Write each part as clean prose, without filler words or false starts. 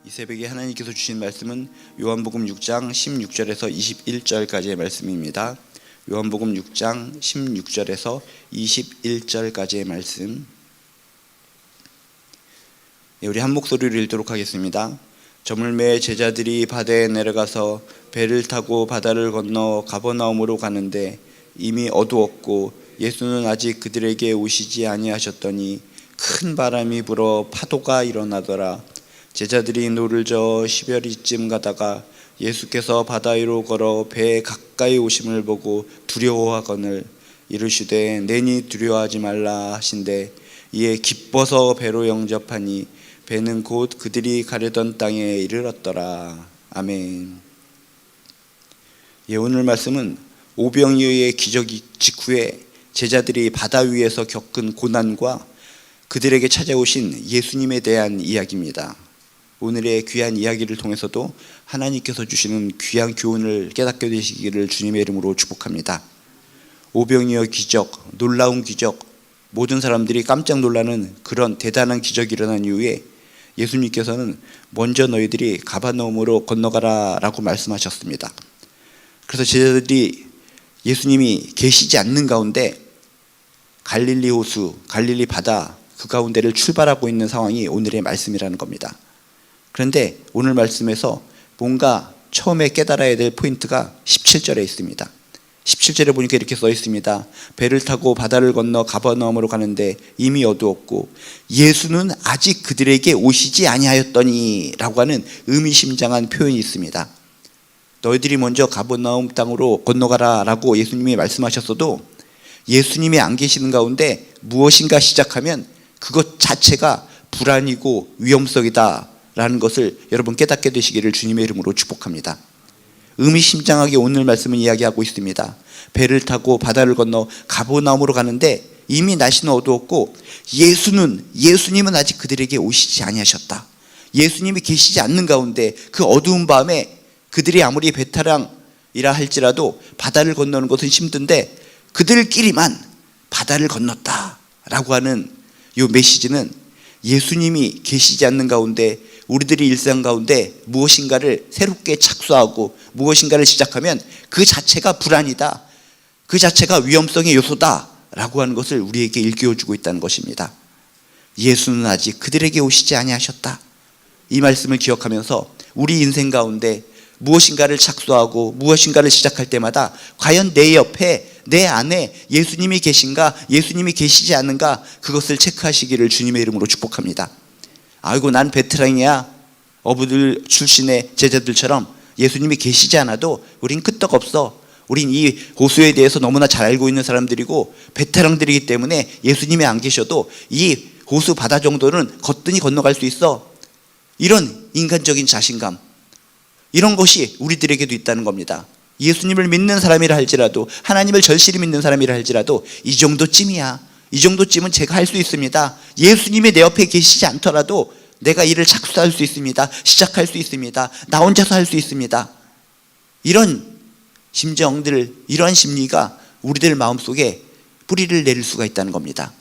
이 새벽에 하나님께서 주신 말씀은 요한복음 6장 16절에서 21절까지의 말씀입니다. 요한복음 6장 16절에서 21절까지의 말씀. 우리 한 목소리로 읽도록 하겠습니다. 저물매 제자들이 바다에 내려가서 배를 타고 바다를 건너 가버나움으로 가는데 이미 어두웠고 예수는 아직 그들에게 오시지 아니하셨더니 큰 바람이 불어 파도가 일어나더라. 제자들이 노를 저어 10여리쯤 가다가 예수께서 바다 위로 걸어 배에 가까이 오심을 보고 두려워하거늘 이르시되 내니 두려워하지 말라 하신대 이에 기뻐서 배로 영접하니 배는 곧 그들이 가려던 땅에 이르렀더라. 아멘. 오늘 말씀은 오병이어의 기적 직후에 제자들이 바다 위에서 겪은 고난과 그들에게 찾아오신 예수님에 대한 이야기입니다. 오늘의 귀한 이야기를 통해서도 하나님께서 주시는 귀한 교훈을 깨닫게 되시기를 주님의 이름으로 축복합니다. 오병이어 기적, 놀라운 기적, 모든 사람들이 깜짝 놀라는 그런 대단한 기적이 일어난 이후에 예수님께서는 먼저 너희들이 가버나움으로 건너가라 라고 말씀하셨습니다. 그래서 제자들이 예수님이 계시지 않는 가운데 갈릴리 호수, 갈릴리 바다 그 가운데를 출발하고 있는 상황이 오늘의 말씀이라는 겁니다. 그런데 오늘 말씀에서 뭔가 처음에 깨달아야 될 포인트가 17절에 있습니다. 17절에 보니까 이렇게 써 있습니다. 배를 타고 바다를 건너 가버나움으로 가는데 이미 어두웠고 예수는 아직 그들에게 오시지 아니하였더니 라고 하는 의미심장한 표현이 있습니다. 너희들이 먼저 가버나움 땅으로 건너가라 라고 예수님이 말씀하셨어도 예수님이 안 계시는 가운데 무엇인가 시작하면 그것 자체가 불안이고 위험성이다 라는 것을 여러분 깨닫게 되시기를 주님의 이름으로 축복합니다. 의미심장하게 오늘 말씀은 이야기하고 있습니다. 배를 타고 바다를 건너 가버나움으로 가는데 이미 날씨는 어두웠고 예수님은 아직 그들에게 오시지 아니하셨다. 예수님이 계시지 않는 가운데 그 어두운 밤에 그들이 아무리 베테랑이라 할지라도 바다를 건너는 것은 힘든데 그들끼리만 바다를 건넜다 라고 하는 이 메시지는 예수님이 계시지 않는 가운데 우리들이 일상 가운데 무엇인가를 새롭게 착수하고 무엇인가를 시작하면 그 자체가 불안이다, 그 자체가 위험성의 요소다 라고 하는 것을 우리에게 일깨워주고 있다는 것입니다. 예수는 아직 그들에게 오시지 아니하셨다. 이 말씀을 기억하면서 우리 인생 가운데 무엇인가를 착수하고 무엇인가를 시작할 때마다 과연 내 옆에 내 안에 예수님이 계신가 예수님이 계시지 않는가 그것을 체크하시기를 주님의 이름으로 축복합니다. 아이고 난 베테랑이야 어부들 출신의 제자들처럼 예수님이 계시지 않아도 우린 끄떡없어. 우린 이 호수에 대해서 너무나 잘 알고 있는 사람들이고 베테랑들이기 때문에 예수님이 안 계셔도 이 호수 바다 정도는 거뜬히 건너갈 수 있어. 이런 인간적인 자신감, 이런 것이 우리들에게도 있다는 겁니다. 예수님을 믿는 사람이라 할지라도 하나님을 절실히 믿는 사람이라 할지라도 이 정도쯤이야, 이 정도쯤은 제가 할 수 있습니다. 예수님이 내 옆에 계시지 않더라도 내가 일을 착수할 수 있습니다. 시작할 수 있습니다. 나 혼자서 할 수 있습니다. 이런 심정들, 이러한 심리가 우리들 마음속에 뿌리를 내릴 수가 있다는 겁니다.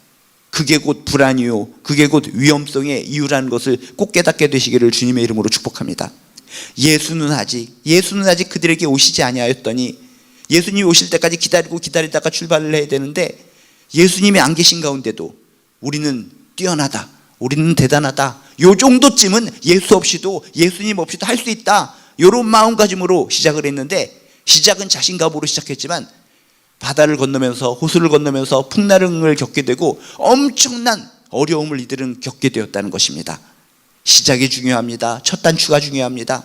그게 곧 불안이요, 그게 곧 위험성의 이유라는 것을 꼭 깨닫게 되시기를 주님의 이름으로 축복합니다. 예수는 아직 그들에게 오시지 아니하였더니 예수님이 오실 때까지 기다리다가 출발을 해야 되는데 예수님이 안 계신 가운데도 우리는 뛰어나다, 우리는 대단하다, 요 정도쯤은 예수님 없이도 할 수 있다, 이런 마음가짐으로 시작을 했는데 시작은 자신감으로 시작했지만 바다를 건너면서 호수를 건너면서 풍랑을 겪게 되고 엄청난 어려움을 이들은 겪게 되었다는 것입니다. 시작이 중요합니다. 첫 단추가 중요합니다.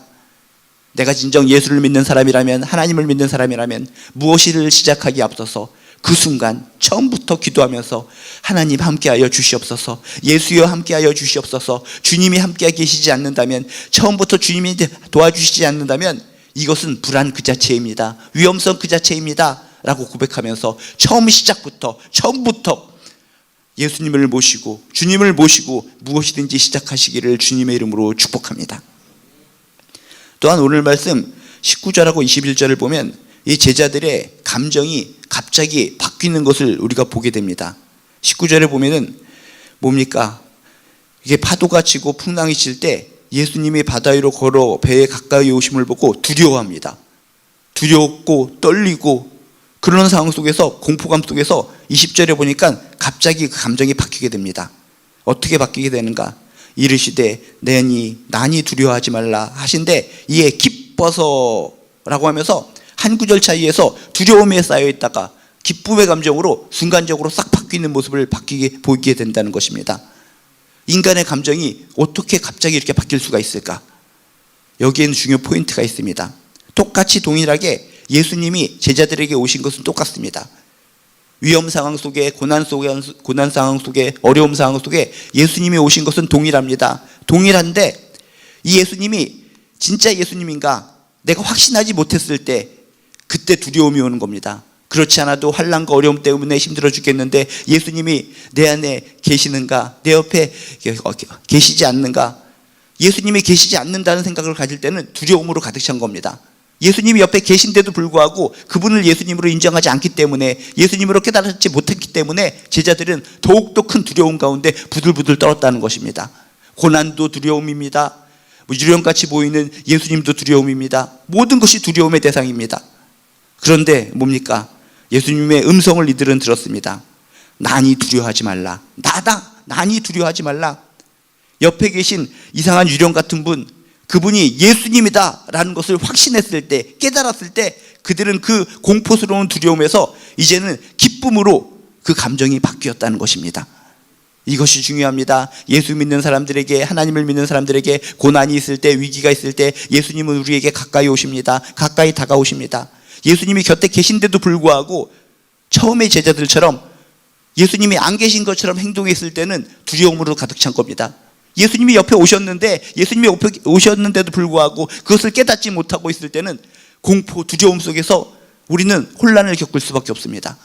내가 진정 예수를 믿는 사람이라면, 하나님을 믿는 사람이라면 무엇을 시작하기에 앞서서 그 순간 처음부터 기도하면서 하나님 함께하여 주시옵소서, 예수여 함께하여 주시옵소서, 주님이 함께 계시지 않는다면, 처음부터 주님이 도와주시지 않는다면 이것은 불안 그 자체입니다. 위험성 그 자체입니다 라고 고백하면서 처음부터 예수님을 모시고 주님을 모시고 무엇이든지 시작하시기를 주님의 이름으로 축복합니다. 또한 오늘 말씀 19절하고 21절을 보면 이 제자들의 감정이 갑자기 바뀌는 것을 우리가 보게 됩니다. 19절에 보면은 뭡니까? 이게 파도가 치고 풍랑이 칠 때 예수님이 바다 위로 걸어 배에 가까이 오심을 보고 두려워합니다. 두렵고 떨리고 그런 상황 속에서, 공포감 속에서 20절에 보니까 갑자기 그 감정이 바뀌게 됩니다. 어떻게 바뀌게 되는가? 이르시되 난이 두려워하지 말라 하신데, 이에 기뻐서 라고 하면서 한 구절 차이에서 두려움에 쌓여 있다가 기쁨의 감정으로 순간적으로 싹 바뀌는 모습을 보이게 된다는 것입니다. 인간의 감정이 어떻게 갑자기 이렇게 바뀔 수가 있을까? 여기에는 중요 포인트가 있습니다. 똑같이 동일하게 예수님이 제자들에게 오신 것은 똑같습니다. 위험 상황 속에, 고난 상황 속에, 어려움 상황 속에 예수님이 오신 것은 동일합니다. 동일한데 이 예수님이 진짜 예수님인가 내가 확신하지 못했을 때, 그때 두려움이 오는 겁니다. 그렇지 않아도 환난과 어려움 때문에 힘들어 죽겠는데 예수님이 내 안에 계시는가, 내 옆에 계시지 않는가, 예수님이 계시지 않는다는 생각을 가질 때는 두려움으로 가득 찬 겁니다. 예수님이 옆에 계신데도 불구하고 그분을 예수님으로 인정하지 않기 때문에, 예수님으로 깨달지 못했기 때문에 제자들은 더욱더 큰 두려움 가운데 부들부들 떨었다는 것입니다. 고난도 두려움입니다. 유령같이 보이는 예수님도 두려움입니다. 모든 것이 두려움의 대상입니다. 그런데 뭡니까? 예수님의 음성을 이들은 들었습니다. 난이 두려워하지 말라. 나다. 난이 두려워하지 말라. 옆에 계신 이상한 유령 같은 분, 그분이 예수님이다 라는 것을 확신했을 때, 깨달았을 때 그들은 그 공포스러운 두려움에서 이제는 기쁨으로 그 감정이 바뀌었다는 것입니다. 이것이 중요합니다. 예수 믿는 사람들에게, 하나님을 믿는 사람들에게 고난이 있을 때, 위기가 있을 때 예수님은 우리에게 가까이 오십니다. 가까이 다가오십니다. 예수님이 곁에 계신데도 불구하고 처음의 제자들처럼 예수님이 안 계신 것처럼 행동했을 때는 두려움으로 가득 찬 겁니다. 예수님이 옆에 오셨는데, 예수님이 옆에 오셨는데도 불구하고 그것을 깨닫지 못하고 있을 때는 공포, 두려움 속에서 우리는 혼란을 겪을 수밖에 없습니다.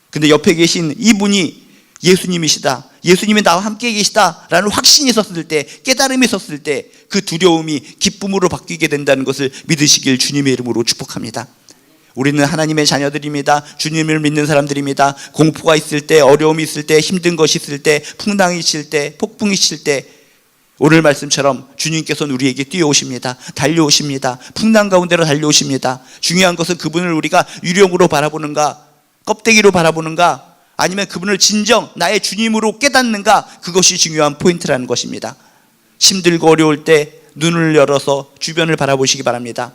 근데 옆에 계신 이분이 예수님이시다, 예수님이 나와 함께 계시다라는 확신이 있었을 때, 깨달음이 있었을 때 그 두려움이 기쁨으로 바뀌게 된다는 것을 믿으시길 주님의 이름으로 축복합니다. 우리는 하나님의 자녀들입니다. 주님을 믿는 사람들입니다. 공포가 있을 때, 어려움이 있을 때, 힘든 것이 있을 때, 풍랑이 있을 때, 폭풍이 있을 때, 오늘 말씀처럼 주님께서는 우리에게 뛰어오십니다. 달려오십니다. 풍랑 가운데로 달려오십니다. 중요한 것은 그분을 우리가 유령으로 바라보는가, 껍데기로 바라보는가, 아니면 그분을 진정 나의 주님으로 깨닫는가, 그것이 중요한 포인트라는 것입니다. 힘들고 어려울 때 눈을 열어서 주변을 바라보시기 바랍니다.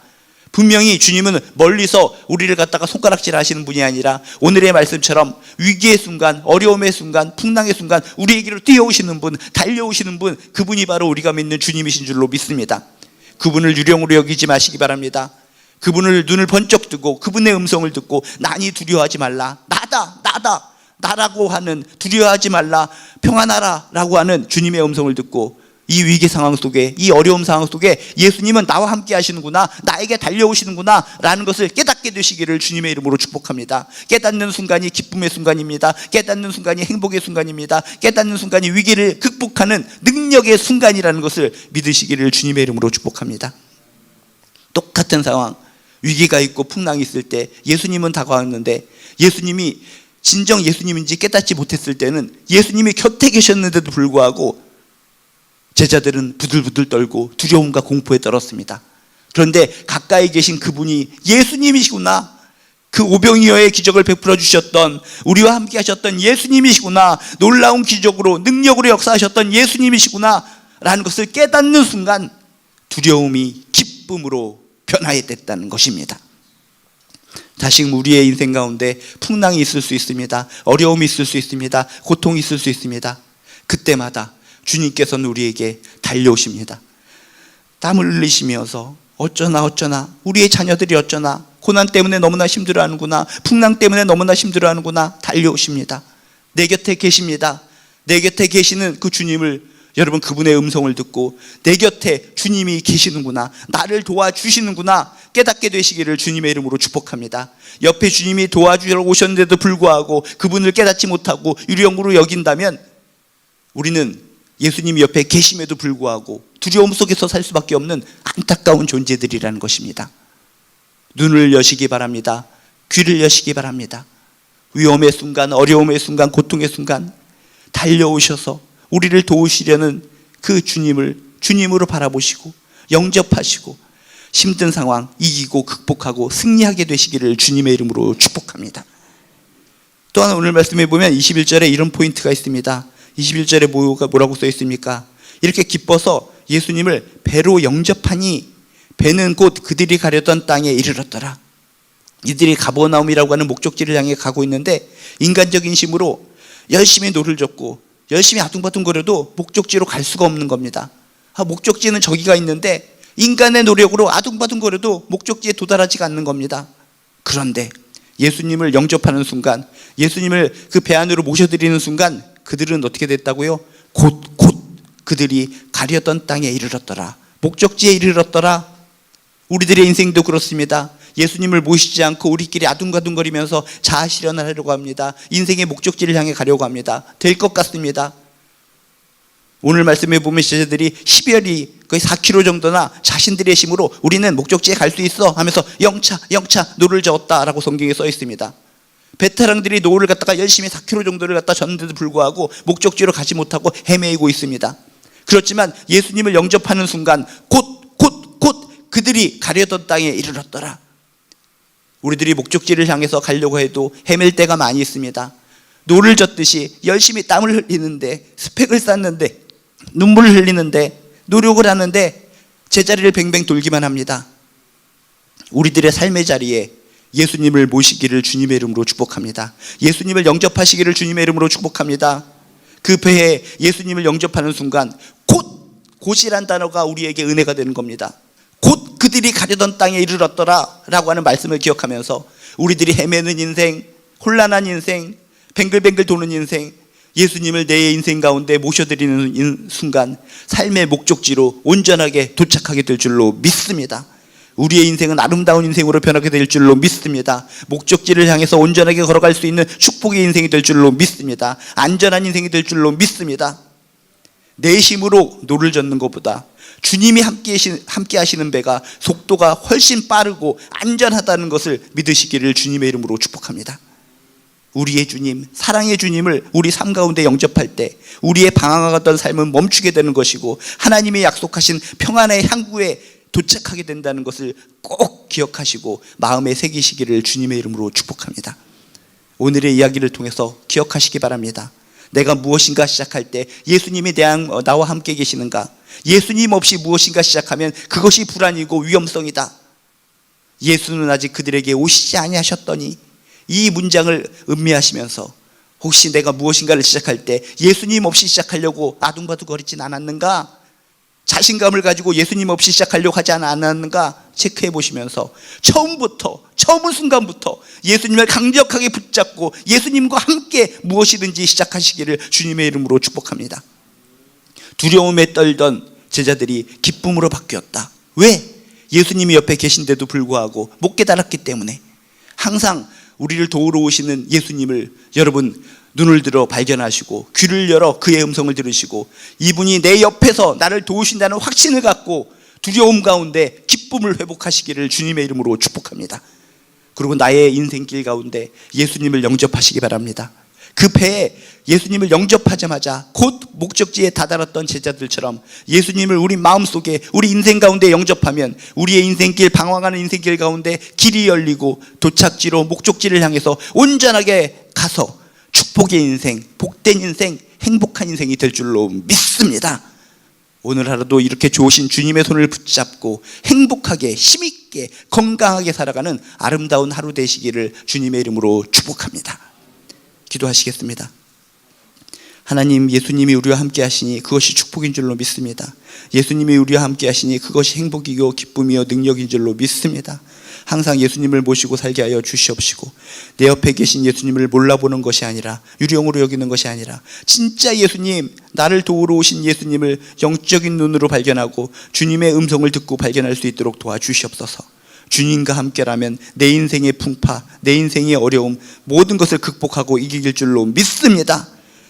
분명히 주님은 멀리서 우리를 갖다가 손가락질 하시는 분이 아니라 오늘의 말씀처럼 위기의 순간, 어려움의 순간, 풍랑의 순간 우리에게로 뛰어오시는 분, 달려오시는 분, 그분이 바로 우리가 믿는 주님이신 줄로 믿습니다. 그분을 유령으로 여기지 마시기 바랍니다. 그분을 눈을 번쩍 뜨고 그분의 음성을 듣고 난이 두려워하지 말라, 나다 나라고 하는, 두려워하지 말라, 평안하라 라고 하는 주님의 음성을 듣고 이 위기 상황 속에, 이 어려움 상황 속에 예수님은 나와 함께 하시는구나, 나에게 달려오시는구나 라는 것을 깨닫게 되시기를 주님의 이름으로 축복합니다. 깨닫는 순간이 기쁨의 순간입니다. 깨닫는 순간이 행복의 순간입니다. 깨닫는 순간이 위기를 극복하는 능력의 순간이라는 것을 믿으시기를 주님의 이름으로 축복합니다. 똑같은 상황, 위기가 있고 풍랑이 있을 때 예수님은 다가왔는데, 예수님이 진정 예수님인지 깨닫지 못했을 때는 예수님이 곁에 계셨는데도 불구하고 제자들은 부들부들 떨고 두려움과 공포에 떨었습니다. 그런데 가까이 계신 그분이 예수님이시구나, 그 오병이어의 기적을 베풀어 주셨던, 우리와 함께 하셨던 예수님이시구나, 놀라운 기적으로 능력으로 역사하셨던 예수님이시구나 라는 것을 깨닫는 순간 두려움이 기쁨으로 변화했다는 것입니다. 다시 우리의 인생 가운데 풍랑이 있을 수 있습니다. 어려움이 있을 수 있습니다. 고통이 있을 수 있습니다. 그때마다 주님께서는 우리에게 달려오십니다. 땀을 흘리시면서 어쩌나 우리의 자녀들이 어쩌나 고난 때문에 너무나 힘들어하는구나, 풍랑 때문에 너무나 힘들어하는구나 달려오십니다. 내 곁에 계십니다. 내 곁에 계시는 그 주님을, 여러분 그분의 음성을 듣고 내 곁에 주님이 계시는구나, 나를 도와주시는구나 깨닫게 되시기를 주님의 이름으로 축복합니다. 옆에 주님이 도와주러 오셨는데도 불구하고 그분을 깨닫지 못하고 유령으로 여긴다면 우리는 예수님이 옆에 계심에도 불구하고 두려움 속에서 살 수밖에 없는 안타까운 존재들이라는 것입니다. 눈을 여시기 바랍니다. 귀를 여시기 바랍니다. 위험의 순간, 어려움의 순간, 고통의 순간 달려오셔서 우리를 도우시려는 그 주님을 주님으로 바라보시고 영접하시고 힘든 상황 이기고 극복하고 승리하게 되시기를 주님의 이름으로 축복합니다. 또한 오늘 말씀에 보면 21절에 이런 포인트가 있습니다. 21절에 뭐라고 써 있습니까? 이렇게 기뻐서 예수님을 배로 영접하니 배는 곧 그들이 가려던 땅에 이르렀더라. 이들이 가버나움이라고 하는 목적지를 향해 가고 있는데 인간적인 힘으로 열심히 노를 젓고 열심히 아둥바둥거려도 목적지로 갈 수가 없는 겁니다. 목적지는 저기가 있는데 인간의 노력으로 아둥바둥거려도 목적지에 도달하지가 않는 겁니다. 그런데 예수님을 영접하는 순간, 예수님을 그 배 안으로 모셔드리는 순간 그들은 어떻게 됐다고요? 곧 그들이 가려던 땅에 이르렀더라. 목적지에 이르렀더라. 우리들의 인생도 그렇습니다. 예수님을 모시지 않고 우리끼리 아둥바둥거리면서 자아 실현을 하려고 합니다. 인생의 목적지를 향해 가려고 합니다. 될 것 같습니다. 오늘 말씀에 보면 제자들이 12열이 거의 4km 정도나 자신들의 힘으로 우리는 목적지에 갈 수 있어 하면서 영차 노를 저었다라고 성경에 써 있습니다. 베테랑들이 노를 갖다가 열심히 4km 정도를 갖다 졌는데도 불구하고 목적지로 가지 못하고 헤매이고 있습니다. 그렇지만 예수님을 영접하는 순간 곧 그들이 가려던 땅에 이르렀더라. 우리들이 목적지를 향해서 가려고 해도 헤맬 때가 많이 있습니다. 노를 젓듯이 열심히 땀을 흘리는데, 스펙을 쌓는데, 눈물을 흘리는데, 노력을 하는데 제자리를 뱅뱅 돌기만 합니다. 우리들의 삶의 자리에 예수님을 모시기를 주님의 이름으로 축복합니다. 예수님을 영접하시기를 주님의 이름으로 축복합니다. 그 배에 예수님을 영접하는 순간 곧이란 단어가 우리에게 은혜가 되는 겁니다. 곧 그들이 가려던 땅에 이르렀더라 라고 하는 말씀을 기억하면서 우리들이 헤매는 인생, 혼란한 인생, 뱅글뱅글 도는 인생, 예수님을 내 인생 가운데 모셔드리는 순간 삶의 목적지로 온전하게 도착하게 될 줄로 믿습니다. 우리의 인생은 아름다운 인생으로 변하게 될 줄로 믿습니다. 목적지를 향해서 온전하게 걸어갈 수 있는 축복의 인생이 될 줄로 믿습니다. 안전한 인생이 될 줄로 믿습니다. 내 힘으로 노를 젓는 것보다 주님이 함께 하시는 배가 속도가 훨씬 빠르고 안전하다는 것을 믿으시기를 주님의 이름으로 축복합니다. 우리의 주님, 사랑의 주님을 우리 삶 가운데 영접할 때 우리의 방황하던 삶은 멈추게 되는 것이고 하나님이 약속하신 평안의 항구에 도착하게 된다는 것을 꼭 기억하시고 마음에 새기시기를 주님의 이름으로 축복합니다. 오늘의 이야기를 통해서 기억하시기 바랍니다. 내가 무엇인가 시작할 때 예수님이 나와 함께 계시는가? 예수님 없이 무엇인가 시작하면 그것이 불안이고 위험성이다. 예수는 아직 그들에게 오시지 아니하셨더니 이 문장을 음미하시면서 혹시 내가 무엇인가를 시작할 때 예수님 없이 시작하려고 아둥바둥거리진 않았는가? 자신감을 가지고 예수님 없이 시작하려고 하지 않았는가 체크해 보시면서 처음 순간부터 예수님을 강력하게 붙잡고 예수님과 함께 무엇이든지 시작하시기를 주님의 이름으로 축복합니다. 두려움에 떨던 제자들이 기쁨으로 바뀌었다. 왜? 예수님이 옆에 계신데도 불구하고 못 깨달았기 때문에. 항상 우리를 도우러 오시는 예수님을 여러분 눈을 들어 발견하시고 귀를 열어 그의 음성을 들으시고 이분이 내 옆에서 나를 도우신다는 확신을 갖고 두려움 가운데 기쁨을 회복하시기를 주님의 이름으로 축복합니다. 그리고 나의 인생길 가운데 예수님을 영접하시기 바랍니다. 그 배에 예수님을 영접하자마자 곧 목적지에 다다랐던 제자들처럼 예수님을 우리 마음속에 우리 인생 가운데 영접하면 우리의 인생길, 방황하는 인생길 가운데 길이 열리고 도착지로 목적지를 향해서 온전하게 가서 축복의 인생, 복된 인생, 행복한 인생이 될 줄로 믿습니다. 오늘 하루도 이렇게 좋으신 주님의 손을 붙잡고 행복하게, 힘있게, 건강하게 살아가는 아름다운 하루 되시기를 주님의 이름으로 축복합니다. 기도하시겠습니다. 하나님, 예수님이 우리와 함께 하시니 그것이 축복인 줄로 믿습니다. 예수님이 우리와 함께 하시니 그것이 행복이고 기쁨이요 능력인 줄로 믿습니다. 항상 예수님을 모시고 살게 하여 주시옵시고 내 옆에 계신 예수님을 몰라보는 것이 아니라 유령으로 여기는 것이 아니라 진짜 예수님, 나를 도우러 오신 예수님을 영적인 눈으로 발견하고 주님의 음성을 듣고 발견할 수 있도록 도와주시옵소서. 주님과 함께라면 내 인생의 풍파, 내 인생의 어려움 모든 것을 극복하고 이길 줄로 믿습니다.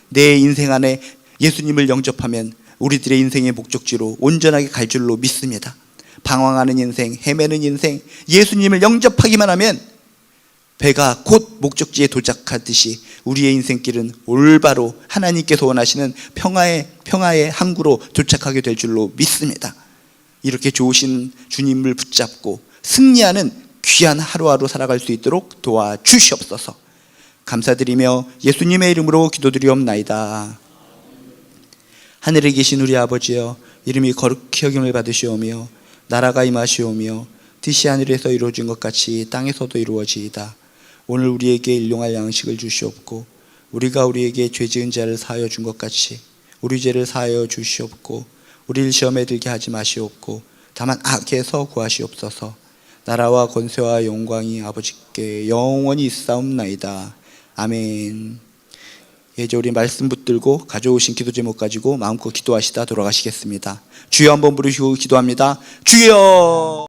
내 인생 안에 예수님을 영접하면 우리들의 인생의 목적지로 온전하게 갈 줄로 믿습니다. 방황하는 인생, 헤매는 인생, 예수님을 영접하기만 하면 배가 곧 목적지에 도착하듯이 우리의 인생길은 올바로 하나님께서 원하시는 평화의 항구로 도착하게 될 줄로 믿습니다. 이렇게 좋으신 주님을 붙잡고 승리하는 귀한 하루하루 살아갈 수 있도록 도와주시옵소서. 감사드리며 예수님의 이름으로 기도드리옵나이다. 하늘에 계신 우리 아버지여, 이름이 거룩히 여김을 받으시오며 나라가 임하시오며 뜻이 하늘에서 이루어진 것 같이 땅에서도 이루어지이다. 오늘 우리에게 일용할 양식을 주시옵고 우리가 우리에게 죄 지은 자를 사하여 준 것 같이 우리 죄를 사하여 주시옵고 우리를 시험에 들게 하지 마시옵고 다만 악에서 구하시옵소서. 나라와 권세와 영광이 아버지께 영원히 있사옵나이다. 아멘. 이제 우리 말씀 붙들고 가져오신 기도 제목 가지고 마음껏 기도하시다 돌아가시겠습니다. 주여 한번 부르시고 기도합니다. 주여.